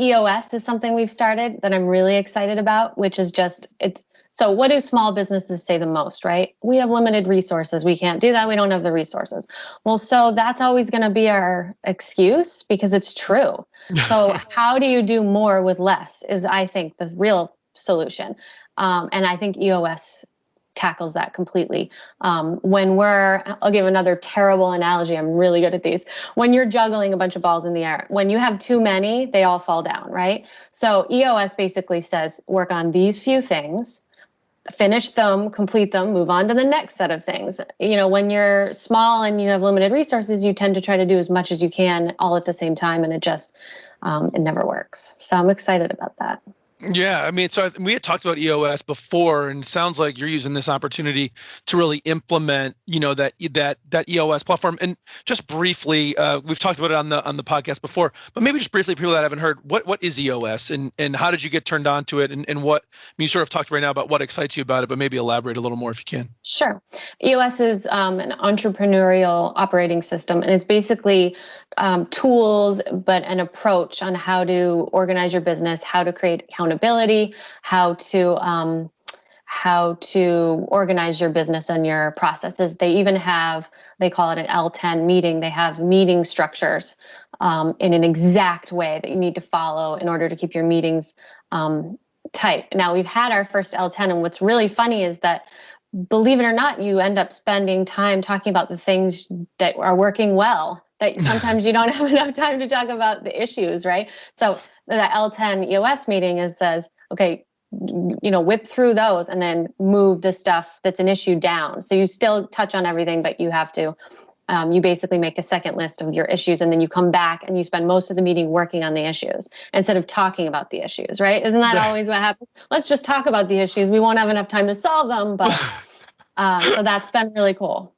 EOS is something we've started that I'm really excited about, which is so what do small businesses say the most, right? We have limited resources. We can't do that. We don't have the resources. Well, so that's always going to be our excuse because it's true. So how do you do more with less is, I think, the real solution. And I think EOS tackles that completely. I'll give another terrible analogy. I'm really good at these. When you're juggling a bunch of balls in the air, when you have too many, they all fall down, right? So EOS basically says, work on these few things, finish them, complete them, move on to the next set of things. When you're small and you have limited resources, you tend to try to do as much as you can all at the same time, and it never works. So I'm excited about that. Yeah, I mean, we had talked about EOS before, and it sounds like you're using this opportunity to really implement, that EOS platform. And just briefly, we've talked about it on the podcast before, but maybe just briefly, people that haven't heard, what is EOS, and how did you get turned on to it, and what? I mean, you sort of talked right now about what excites you about it, but maybe elaborate a little more if you can. Sure. EOS is an entrepreneurial operating system, and it's basically tools, but an approach on how to organize your business, how to create accountability, how to organize your business and your processes. They call it an L10 meeting. They have meeting structures in an exact way that you need to follow in order to keep your meetings tight. Now, we've had our first L10, and what's really funny is that, believe it or not, you end up spending time talking about the things that are working well, that sometimes you don't have enough time to talk about the issues, right? So the L10 EOS meeting says, okay, whip through those and then move the stuff that's an issue down. So you still touch on everything, but you have to, you basically make a second list of your issues, and then you come back and you spend most of the meeting working on the issues instead of talking about the issues, right? Isn't that always what happens? Let's just talk about the issues. We won't have enough time to solve them, but so that's been really cool.